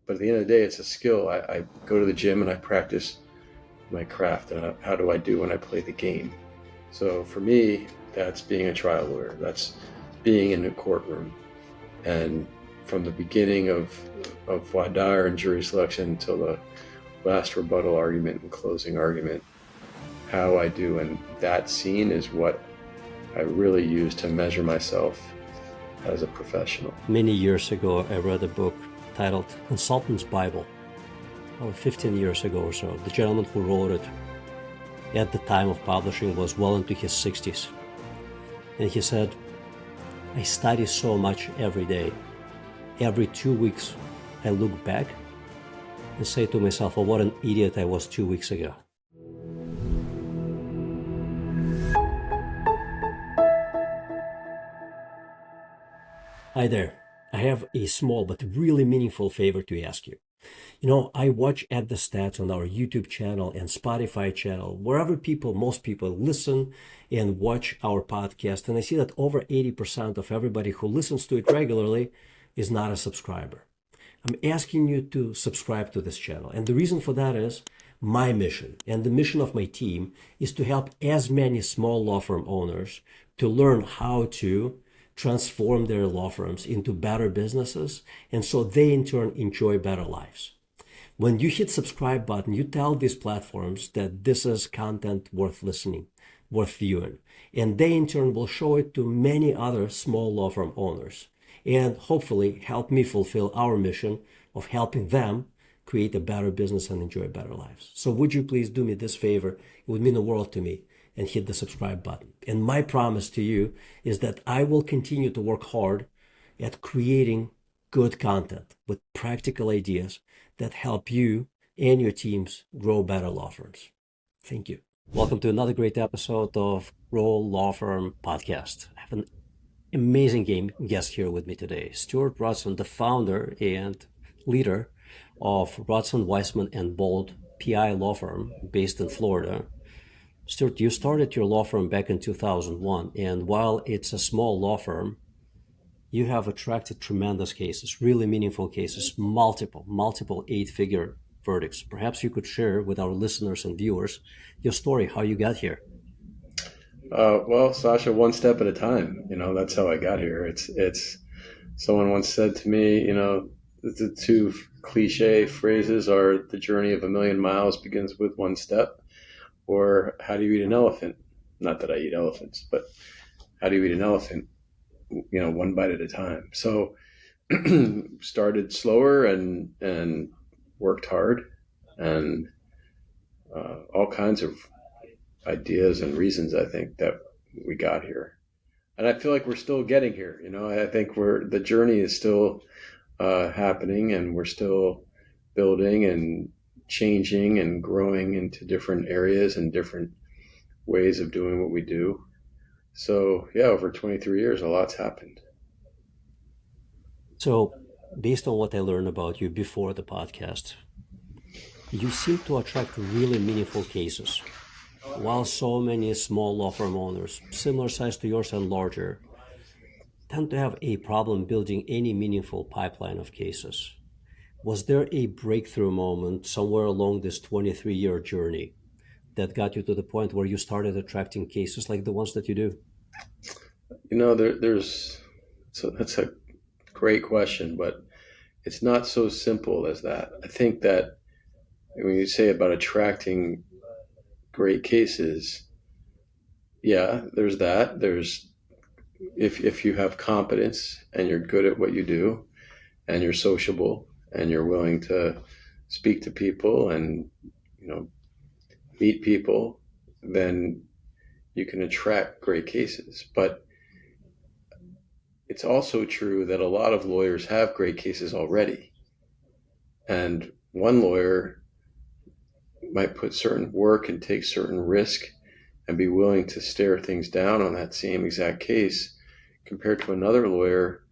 But at the end of the day, it's a skill. I go to the gym and I practice my craft, and how do I do when I play the game. So for me, that's being a trial lawyer. That's being in a courtroom. And from the beginning of voir dire and jury selection until the last rebuttal argument and closing argument, how I do in that scene is what I really use to measure myself as a professional. Many years ago, I read a book titled Consultant's Bible, 15 years ago or so. The gentleman who wrote it at the time of publishing was well into his 60s. And he said, I study so much every day. Every 2 weeks, I look back and say to myself, oh, what an idiot I was 2 weeks ago. Hi there. I have a small but really meaningful favor to ask you. You know, I watch at the stats on our YouTube channel and Spotify channel, wherever most people listen and watch our podcast. And I see that over 80% of everybody who listens to it regularly is not a subscriber. I'm asking you to subscribe to this channel. And the reason for that is my mission and the mission of my team is to help as many small law firm owners to learn how to transform their law firms into better businesses, and so they in turn enjoy better lives. When you hit subscribe button, you tell these platforms that this is content worth listening, worth viewing, and they in turn will show it to many other small law firm owners and hopefully help me fulfill our mission of helping them create a better business and enjoy better lives. So would you please do me this favor? It would mean the world to me, and hit the subscribe button. And my promise to you is that I will continue to work hard at creating good content with practical ideas that help you and your teams grow better law firms. Thank you. Welcome to another great episode of Grow Law Firm Podcast. I have an amazing guest here with me today, Stuart Ratzan, the founder and leader of Ratzan Weissman Boldt PI law firm based in Florida. Stuart, you started your law firm back in 2001, and while it's a small law firm, you have attracted tremendous cases, really meaningful cases, multiple eight-figure verdicts. Perhaps you could share with our listeners and viewers your story, how you got here. Well, Sasha, one step at a time. That's how I got here. It's someone once said to me, the two cliche phrases are the journey of a million miles begins with one step, or how do you eat an elephant? Not that I eat elephants, but how do you eat an elephant? One bite at a time. So started slower and worked hard, and all kinds of ideas and reasons I think that we got here. And I feel like we're still getting here. I think the journey is still happening, and we're still building and changing and growing into different areas and different ways of doing what we do. So yeah, over 23 years, a lot's happened. So based on what I learned about you before the podcast, you seem to attract really meaningful cases. While so many small law firm owners, similar size to yours and larger, tend to have a problem building any meaningful pipeline of cases. Was there a breakthrough moment somewhere along this 23-year journey that got you to the point where you started attracting cases like the ones that you do? That's a great question, but it's not so simple as that. I think that when you say about attracting great cases, yeah, there's that. There's if you have competence and you're good at what you do and you're sociable and you're willing to speak to people and meet people, then you can attract great cases. But it's also true that a lot of lawyers have great cases already. And one lawyer might put certain work and take certain risk and be willing to stare things down on that same exact case compared to another lawyer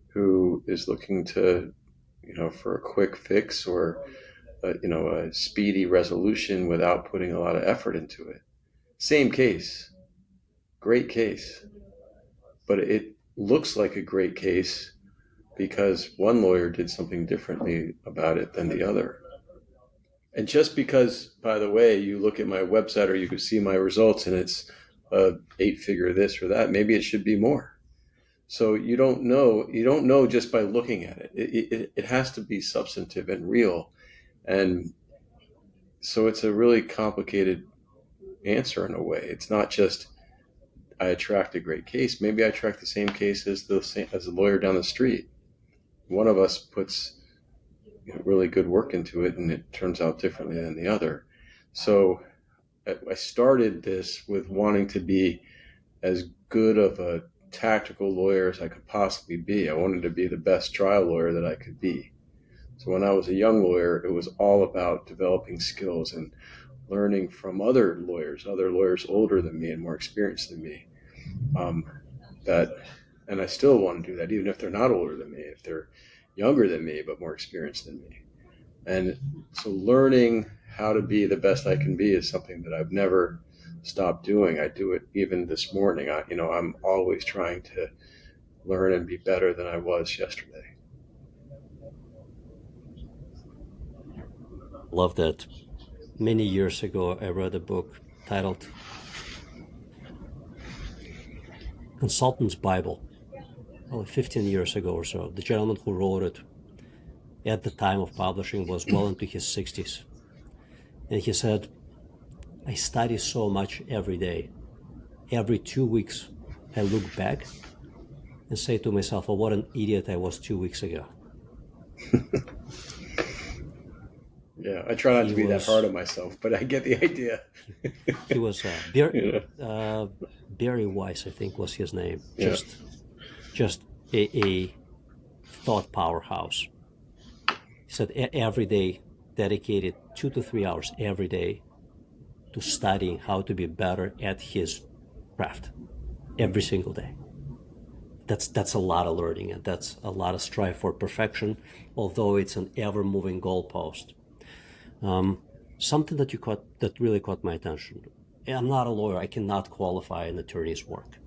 who is looking to, for a quick fix or, a speedy resolution without putting a lot of effort into it. Same case, great case, but it looks like a great case because one lawyer did something differently about it than the other. And just because, by the way, you look at my website or you can see my results and it's a 8-figure this or that, maybe it should be more. So you don't know just by looking at it. It has to be substantive and real. And so it's a really complicated answer in a way. It's not just I attract a great case. Maybe I attract the same case as the lawyer down the street. One of us puts really good work into it, and it turns out differently than the other. So I started this with wanting to be as good of a tactical lawyer as I could possibly be. I wanted to be the best trial lawyer that I could be. So when I was a young lawyer, it was all about developing skills and learning from other lawyers older than me and more experienced than me. And I still want to do that, even if they're not older than me, if they're younger than me, but more experienced than me. And so learning how to be the best I can be is something that I've never stopped doing. I do it even this morning. I'm always trying to learn and be better than I was yesterday. Love that. Many years ago, I read a book titled Consultant's Bible, probably 15 years ago or so. The gentleman who wrote it at the time of publishing was well into his 60s. And he said, I study so much every day. Every 2 weeks, I look back and say to myself, oh, what an idiot I was 2 weeks ago. Yeah, I try not to be that hard on myself, but I get the idea. He was Barry Weiss, I think was his name. Yeah. Just a thought powerhouse. He said every day dedicated 2 to 3 hours every day to studying how to be better at his craft every single day. That's a lot of learning, and that's a lot of strive for perfection, although it's an ever-moving goalpost. Something that really caught my attention. I'm not a lawyer. I cannot qualify an attorney's work.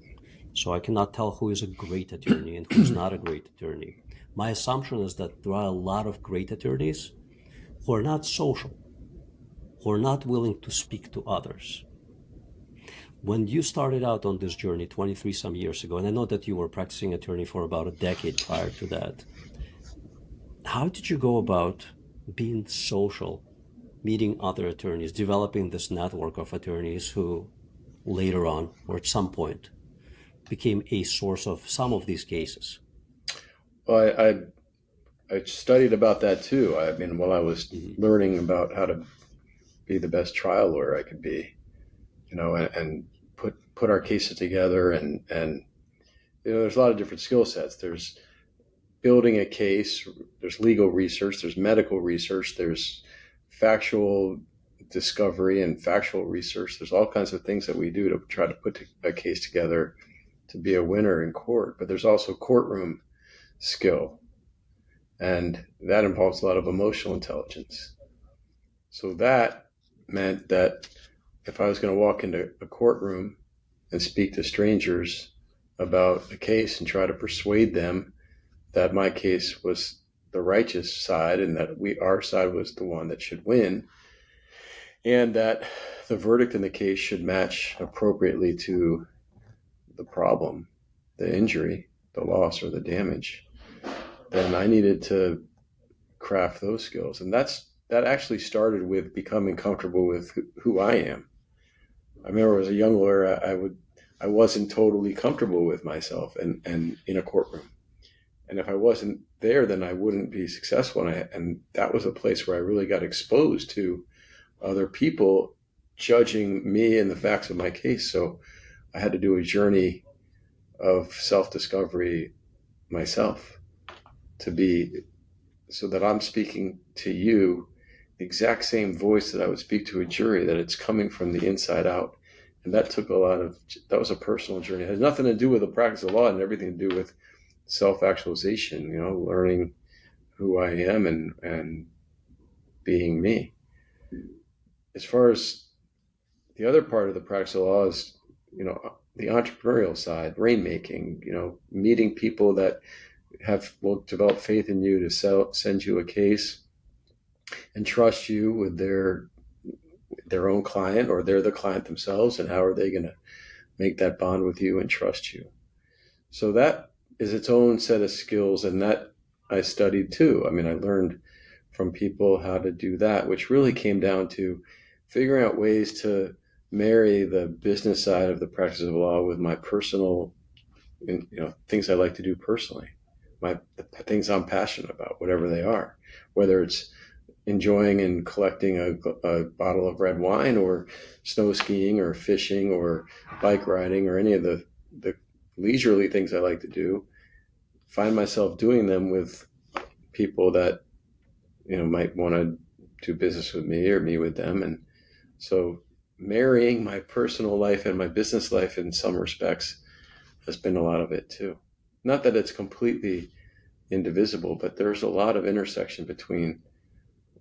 So I cannot tell who is a great attorney and who's not a great attorney. My assumption is that there are a lot of great attorneys who are not social, who are not willing to speak to others. When you started out on this journey 23 some years ago, and I know that you were practicing attorney for about a decade prior to that, how did you go about being social, meeting other attorneys, developing this network of attorneys who later on, or at some point, became a source of some of these cases? Well, I studied about that too. I mean, while I was learning about how to be the best trial lawyer I could be, and put our cases together, and there's a lot of different skill sets. There's building a case, there's legal research, there's medical research, there's factual discovery and factual research. There's all kinds of things that we do to try to put a case together to be a winner in court. But there's also courtroom skill, and that involves a lot of emotional intelligence. So that meant that if I was going to walk into a courtroom and speak to strangers about a case and try to persuade them that my case was the righteous side and that our side was the one that should win, and that the verdict in the case should match appropriately to the problem, the injury, the loss, or the damage, then I needed to craft those skills. And that actually started with becoming comfortable with who I am. I remember as a young lawyer, I wasn't totally comfortable with myself and in a courtroom. And if I wasn't there, then I wouldn't be successful. And that was a place where I really got exposed to other people judging me and the facts of my case. So I had to do a journey of self-discovery myself so that I'm speaking to you the exact same voice that I would speak to a jury, that it's coming from the inside out. And that was a personal journey. It has nothing to do with the practice of law and everything to do with self-actualization, learning who I am and being me. As far as the other part of the practice of law is, the entrepreneurial side, rainmaking, meeting people that will develop faith in you to send you a case and trust you with their own client, or they're the client themselves, and how are they going to make that bond with you and trust you. So that is its own set of skills, and that I studied too. I mean, I learned from people how to do that, which really came down to figuring out ways to marry the business side of the practice of law with my personal, things I like to do personally, the things I'm passionate about, whatever they are, whether it's enjoying and collecting a bottle of red wine, or snow skiing, or fishing, or bike riding, or any of the leisurely things I like to do. Find myself doing them with people that might want to do business with me, or me with them. And so marrying my personal life and my business life in some respects has been a lot of it too. Not that it's completely indivisible, but there's a lot of intersection between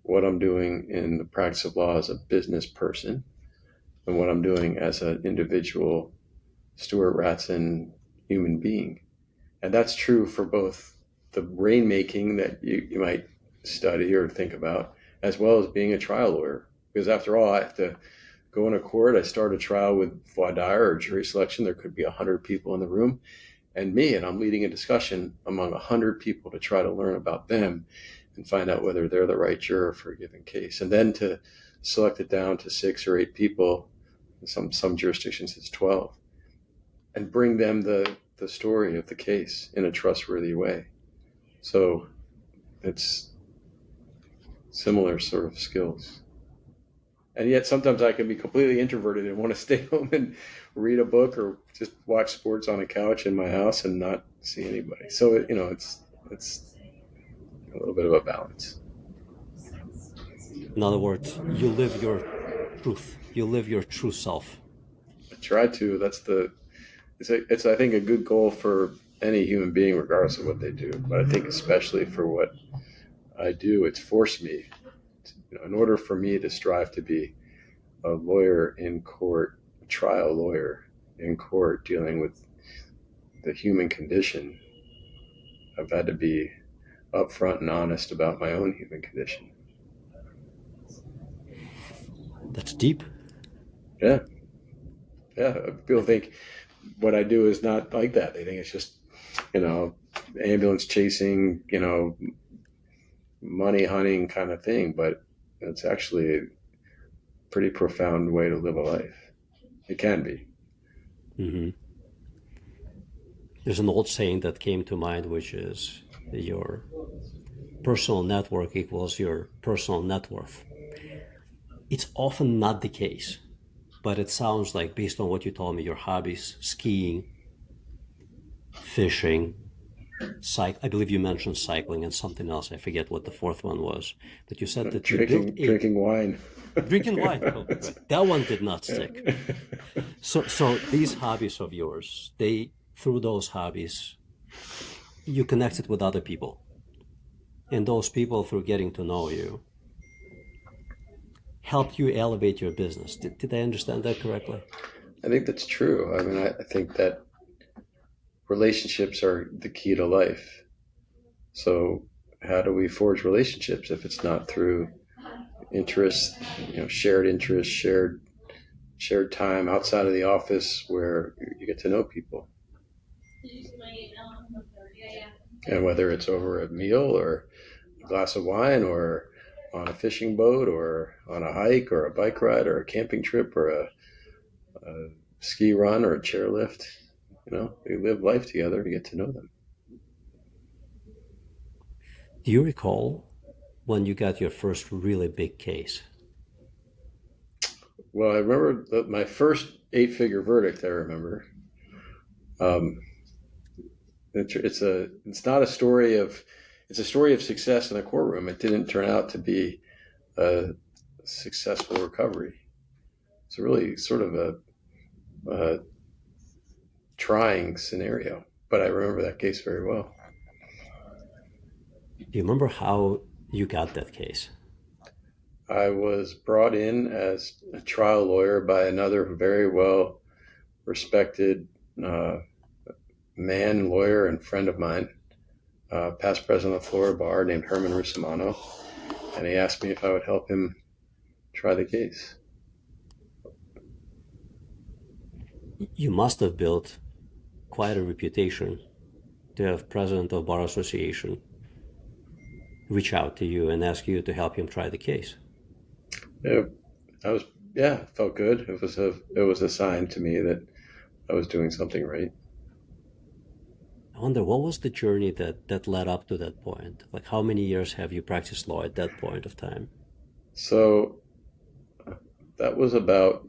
what I'm doing in the practice of law as a business person and what I'm doing as an individual Stuart Ratzan human being. And that's true for both the rainmaking that you might study or think about, as well as being a trial lawyer. Because after all, I have to go in a court. I start a trial with voir dire or jury selection. There could be 100 people in the room and me, and I'm leading a discussion among 100 people to try to learn about them and find out whether they're the right juror for a given case. And then to select it down to 6 or 8 people, some jurisdictions it's 12, and bring them the story of the case in a trustworthy way. So it's similar sort of skills. And yet sometimes I can be completely introverted and want to stay home and read a book or just watch sports on a couch in my house and not see anybody. So, it's a little bit of a balance. In other words, you live your truth. You live your true self. I try to. It's I think a good goal for any human being, regardless of what they do. But I think especially for what I do, it's forced me, in order for me to strive to be a lawyer in court, a trial lawyer in court dealing with the human condition, I've had to be upfront and honest about my own human condition. That's deep. Yeah. People think what I do is not like that. They think it's just, ambulance chasing, money hunting kind of thing. But it's actually a pretty profound way to live a life. It can be. Mm-hmm. There's an old saying that came to mind, which is your personal network equals your personal net worth. It's often not the case, but it sounds like, based on what you told me, your hobbies, skiing, fishing, I believe you mentioned cycling and something else. I forget what the fourth one was. But you said that drinking wine. Drinking wine. Oh, that one did not stick. So these hobbies of yours, through those hobbies, you connected with other people. And those people, through getting to know you, helped you elevate your business. Did I understand that correctly? I think that's true. I mean, I think that relationships are the key to life. So how do we forge relationships if it's not through interest, shared interests, shared time outside of the office where you get to know people? And whether it's over a meal or a glass of wine, or on a fishing boat, or on a hike, or a bike ride, or a camping trip, or a ski run, or a chairlift, we live life together to get to know them. Do you recall when you got your first really big case? Well, I remember my first 8-figure verdict. I remember. It's not a story of. It's a story of success in a courtroom. It didn't turn out to be a successful recovery. It's really sort of a trying scenario, but I remember that case very well. Do you remember how you got that case? I was brought in as a trial lawyer by another very well respected man, lawyer, and friend of mine past president of the Florida Bar named Herman Russimano, and he asked me if I would help him try the case. You must have built quite a reputation to have president of Bar Association reach out to you and ask you to help him try the case. Yeah, it felt good. It was a sign to me that I was doing something right. I wonder, what was the journey that led up to that point? Like, how many years have you practiced law at that point of time? So that was about,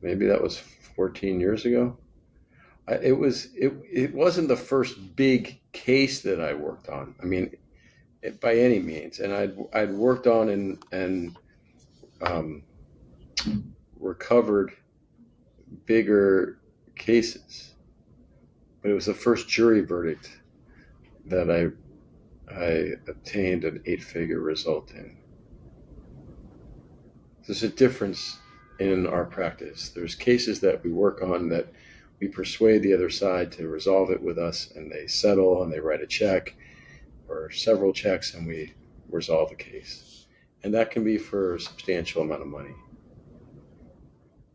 maybe that was 14 years ago. It wasn't the first big case that I worked on. I mean, by any means, and I'd worked on and recovered bigger cases, but it was the first jury verdict that I obtained an 8-figure result in. There's a difference in our practice. There's cases that we work on that we persuade the other side to resolve it with us, and they settle and they write a check or several checks, and we resolve the case. And that can be for a substantial amount of money.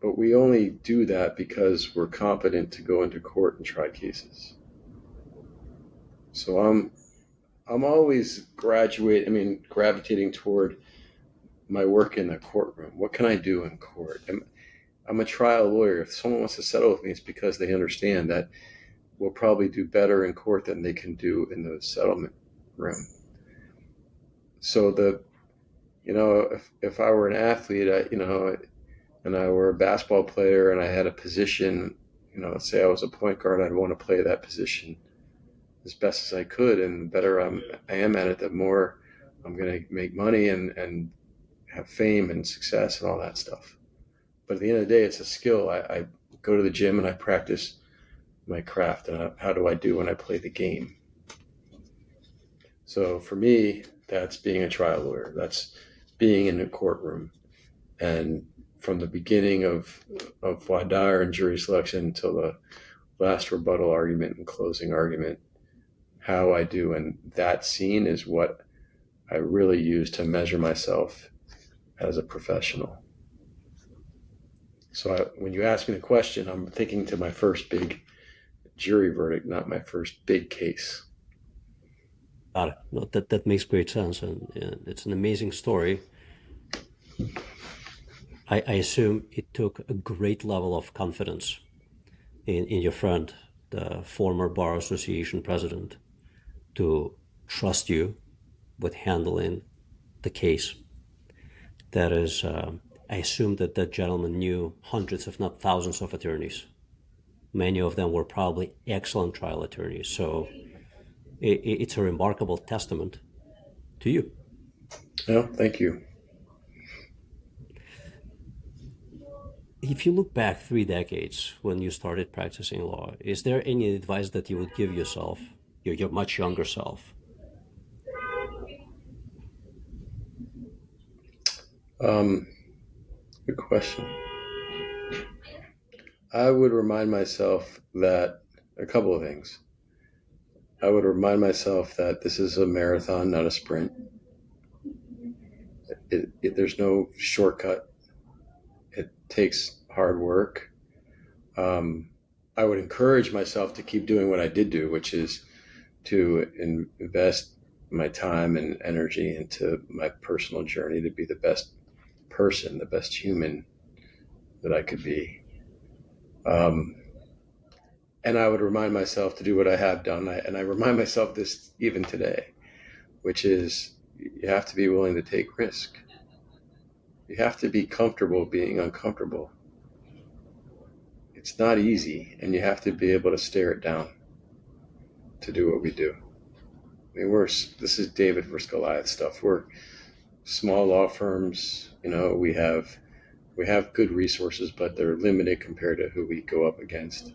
But we only do that because we're competent to go into court and try cases. So I'm always gravitating toward my work in the courtroom. What can I do in court? I'm a trial lawyer. If someone wants to settle with me, it's because they understand that we'll probably do better in court than they can do in the settlement room. So if I were an athlete, and I were a basketball player and I had a position, let's say I was a point guard, I'd want to play that position as best as I could. And the better I am at it, the more I'm going to make money and have fame and success and all that stuff. But at the end of the day, it's a skill. I go to the gym and I practice my craft and how do I do when I play the game. So for me, that's being a trial lawyer. That's being in a courtroom. And from the beginning of voir dire and jury selection until the last rebuttal argument and closing argument, how I do. And that scene is what I really use to measure myself as a professional. So when you ask me the question, I'm thinking to my first big jury verdict, not my first big case. Got it. No, that makes great sense, and it's an amazing story. I assume it took a great level of confidence in your friend, the former Bar Association president, to trust you with handling the case. That is, I assume that gentleman knew hundreds, if not thousands, of attorneys. Many of them were probably excellent trial attorneys. So it's a remarkable testament to you. Oh, thank you. If you look back 3 decades when you started practicing law, is there any advice that you would give yourself, your much younger self? Good question. I would remind myself that a couple of things. I would remind myself that this is a marathon, not a sprint. There's no shortcut. It takes hard work. I would encourage myself to keep doing what I did do, which is to invest my time and energy into my personal journey to be the best person, the best human that I could be. And I would remind myself to do what I have done. And I remind myself this even today, which is you have to be willing to take risk. You have to be comfortable being uncomfortable. It's not easy, and you have to be able to stare it down to do what we do. I mean, this is David versus Goliath stuff. We're small law firms. We have good resources, but they're limited compared to who we go up against.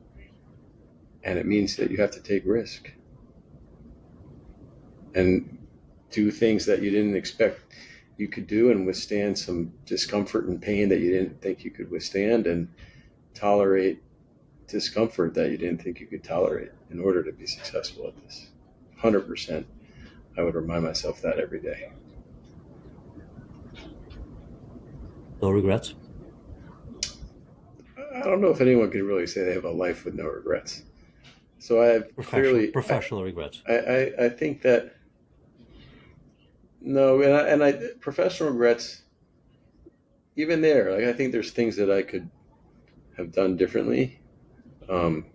And it means that you have to take risk and do things that you didn't expect you could do, and withstand some discomfort and pain that you didn't think you could withstand, and tolerate discomfort that you didn't think you could tolerate in order to be successful at this. 100%. I would remind myself that every day. No regrets? I don't know if anyone can really say they have a life with no regrets. So I have Professional regrets. I think that no, and I professional regrets. Even there, like I think there's things that I could have done differently, um,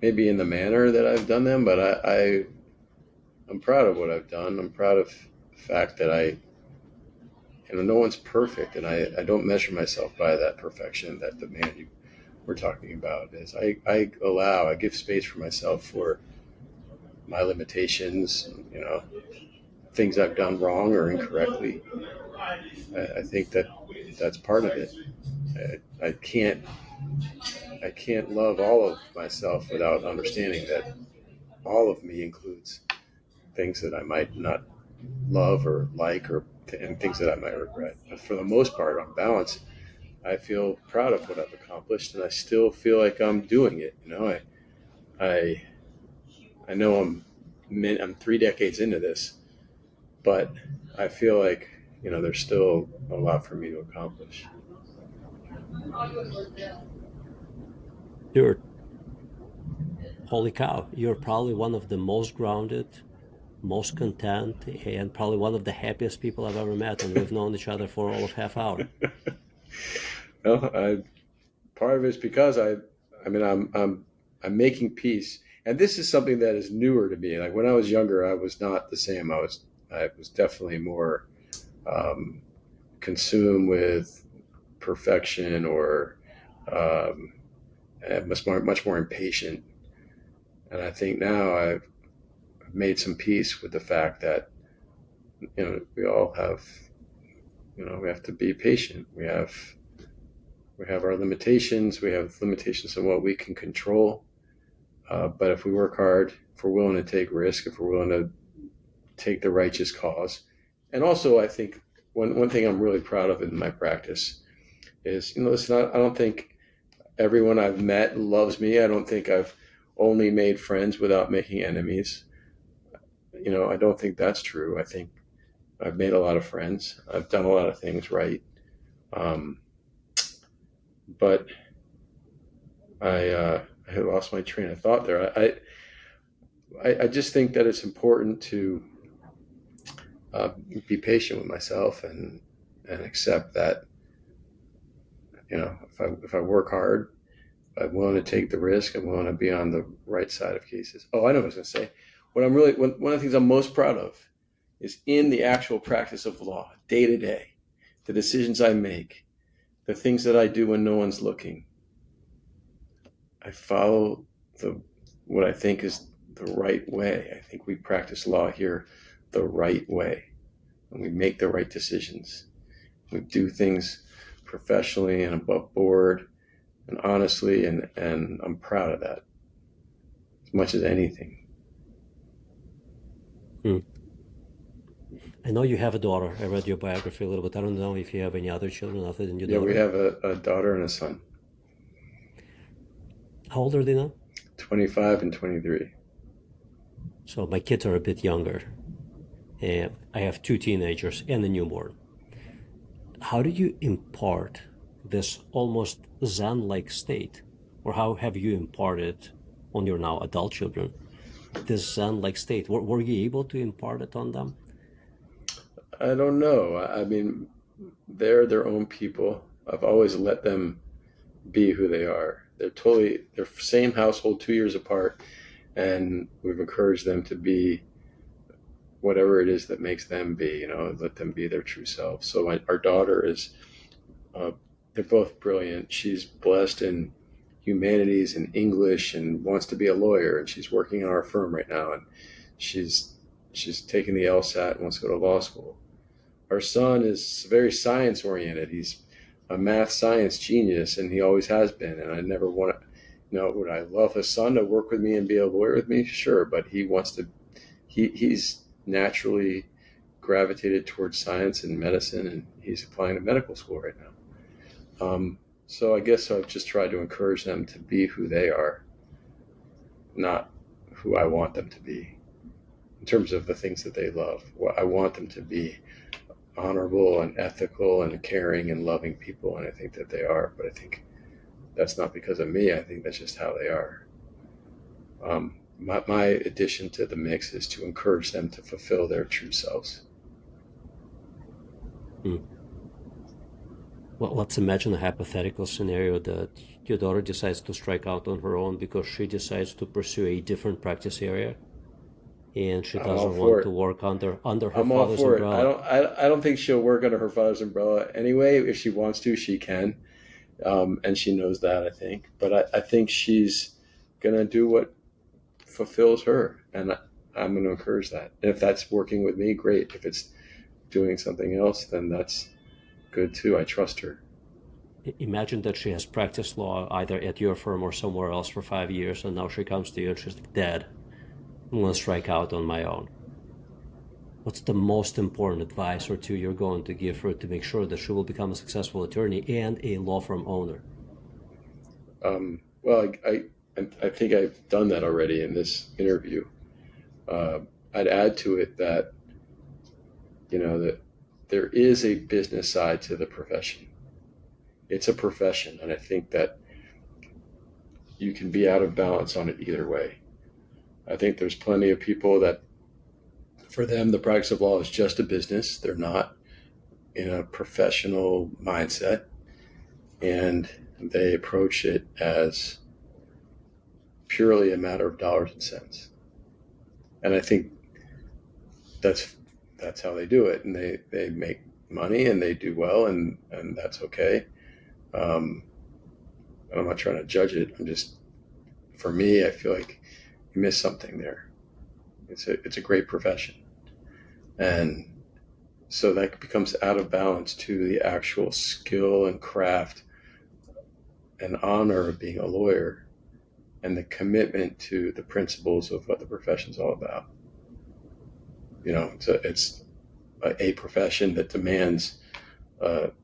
maybe in the manner that I've done them. But I'm proud of what I've done. I'm proud of the fact that no one's perfect, and I don't measure myself by that perfection that the man you were talking about is. I give space for myself for my limitations, things I've done wrong or incorrectly. I think that that's part of it. I can't love all of myself without understanding that all of me includes things that I might not love or like, and things that I might regret. But for the most part, on balance, I feel proud of what I've accomplished, and I still feel like I'm doing it. I know I'm 3 decades into this, but I feel like there's still a lot for me to accomplish. Stuart, holy cow, you're probably one of the most grounded, most content, and probably one of the happiest people I've ever met, and we've known each other for all of half hour. Well, part of it is because I'm making peace, and this is something that is newer to me. Like when I was younger, I was not the same. I was definitely more consumed with perfection, or much more impatient. And I think now I've made some peace with the fact that we all have we have to be patient. We have our limitations. We have limitations on what we can control. But if we work hard, if we're willing to take risk, if we're willing to take the righteous cause, and also I think one thing I'm really proud of in my practice is I don't think everyone I've met loves me. I don't think I've only made friends without making enemies. I don't think that's true. I think I've made a lot of friends. I've done a lot of things right. But I lost my train of thought there. I just think that it's important to be patient with myself and accept that if I work hard, I'm willing to take the risk. I'm willing to be on the right side of cases. Oh, I know what I was going to say. One of the things I'm most proud of is in the actual practice of law, day to day, the decisions I make, the things that I do when no one's looking. I follow what I think is the right way. I think we practice law here the right way, and we make the right decisions. We do things professionally and above board and honestly, and I'm proud of that as much as anything. I know you have a daughter. I read your biography a little bit. I don't know if you have any other children other than your daughter. Yeah, we have a daughter and a son. How old are they now? 25 and 23. So my kids are a bit younger. And I have 2 teenagers and a newborn. How do you impart this almost Zen-like state? Or how have you imparted on your now adult children this Zen-like state? Were you able to impart it on them? I don't know. I mean, they're their own people. I've always let them be who they are. They're same household, 2 years apart, and we've encouraged them to be whatever it is that makes them be. Let them be their true selves. So our daughter is, they're both brilliant. She's blessed in humanities and English and wants to be a lawyer, and she's working in our firm right now, and she's taking the LSAT and wants to go to law school. Our son is very science oriented. He's a math science genius, and he always has been. And I never want to, would I love his son to work with me and be a lawyer with me? Sure, but he wants to. He's naturally gravitated towards science and medicine, and he's applying to medical school right now. So I guess I've just tried to encourage them to be who they are, not who I want them to be in terms of the things that they love. Well, I want them to be honorable and ethical and caring and loving people, and I think that they are, but I think that's not because of me. I think that's just how they are. My addition to the mix is to encourage them to fulfill their true selves. Well, let's imagine a hypothetical scenario that your daughter decides to strike out on her own because she decides to pursue a different practice area, and she I'm all doesn't for want it. to work under her I'm all father's for it. umbrella. I don't think she'll work under her father's umbrella anyway. If she wants to, she can, and she knows that. I think, but I think she's gonna do what fulfills her, and I'm gonna encourage that. And if that's working with me, great. If it's doing something else, then that's good too. I trust her. Imagine that she has practiced law either at your firm or somewhere else for 5 years, and now she comes to you and she's like, Dad, I'm going to strike out on my own. What's the most important advice or two you're going to give her to make sure that she will become a successful attorney and a law firm owner? Well, I think I've done that already in this interview. I'd add to it that that there is a business side to the profession. It's a profession, and I think that you can be out of balance on it either way. I think there's plenty of people that, for them, the practice of law is just a business. They're not in a professional mindset, and they approach it as purely a matter of dollars and cents. And I think that's how they do it, and they make money and they do well, and that's okay. And I'm not trying to judge it. For me, I feel like you missed something there. It's a great profession, and so that becomes out of balance to the actual skill and craft and honor of being a lawyer, and the commitment to the principles of what the profession's all about. It's a profession that demands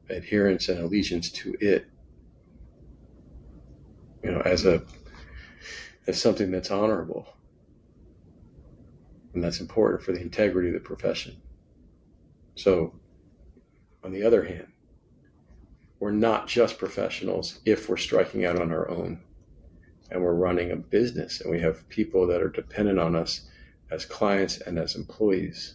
adherence and allegiance to it. As something that's honorable, and that's important for the integrity of the profession. So, on the other hand, we're not just professionals if we're striking out on our own, and we're running a business, and we have people that are dependent on us as clients and as employees.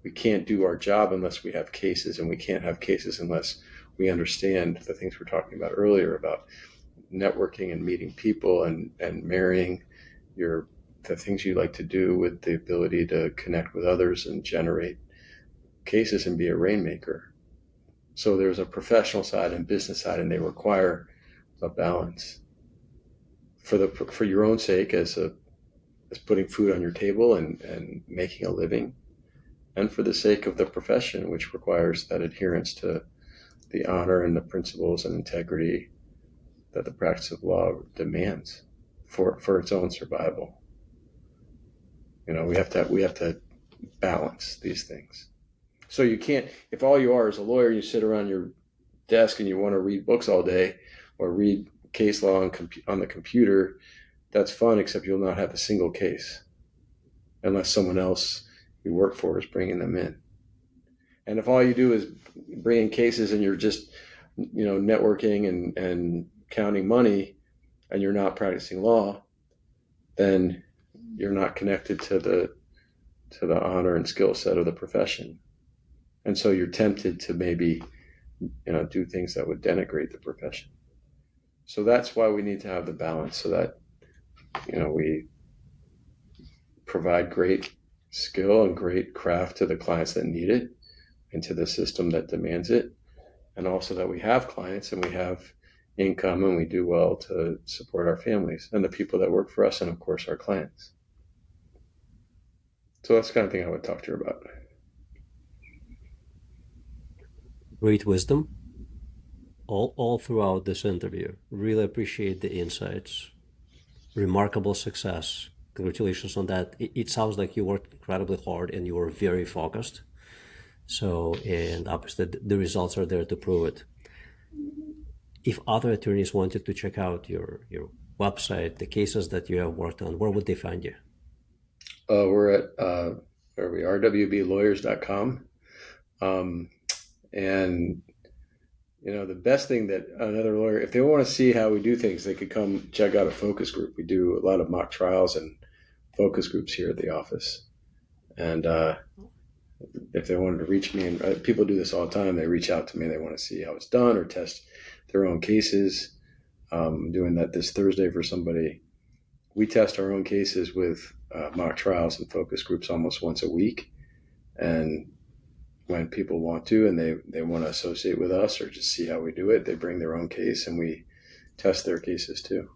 We can't do our job unless we have cases, and we can't have cases unless we understand the things we're talking about earlier about networking and meeting people and marrying the things you like to do with the ability to connect with others and generate cases and be a rainmaker. So there's a professional side and business side, and they require a balance for your own sake as putting food on your table and making a living, and for the sake of the profession, which requires that adherence to the honor and the principles and integrity that the practice of law demands for its own survival. We have to balance these things. So you can't, if all you are is a lawyer, you sit around your desk and you want to read books all day or read case law on the computer, that's fun, except you'll not have a single case unless someone else you work for is bringing them in. And if all you do is bring in cases and you're just, networking and counting money, and you're not practicing law, then you're not connected to the honor and skill set of the profession. And so you're tempted to maybe, do things that would denigrate the profession. So that's why we need to have the balance, so that, we provide great skill and great craft to the clients that need it and to the system that demands it. And also that we have clients and we have income and we do well to support our families and the people that work for us, and of course our clients. So that's the kind of thing I would talk to her about. Great wisdom all throughout this interview. Really appreciate the insights. Remarkable success. Congratulations on that. It sounds like you worked incredibly hard and you were very focused. So, and obviously the results are there to prove it. if other attorneys wanted to check out your website, the cases that you have worked on, where would they find you? We're at where are we? rwblawyers.com. And the best thing that another lawyer, if they want to see how we do things, they could come check out a focus group. We do a lot of mock trials and focus groups here at the office. And if they wanted to reach me, and people do this all the time, they reach out to me. They want to see how it's done or test their own cases. I'm doing that this Thursday for somebody. We test our own cases with mock trials and focus groups almost once a week. And when people want to and they want to associate with us or just see how we do it, they bring their own case and we test their cases too.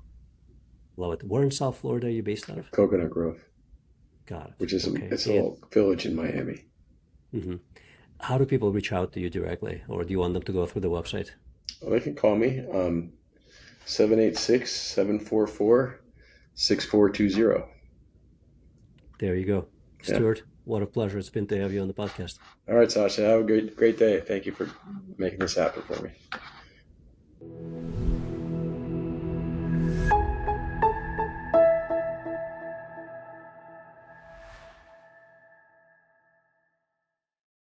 Love it. Where in South Florida are you based out of? Coconut Grove. Got it. Which is okay. It's a little village in Miami. Mm-hmm. How do people reach out to you directly, or do you want them to go through the website? Well, they can call me 786-744-6420. There you go. Stuart, what a pleasure it's been to have you on the podcast. All right, Sasha, have a great day. Thank you for making this happen for me.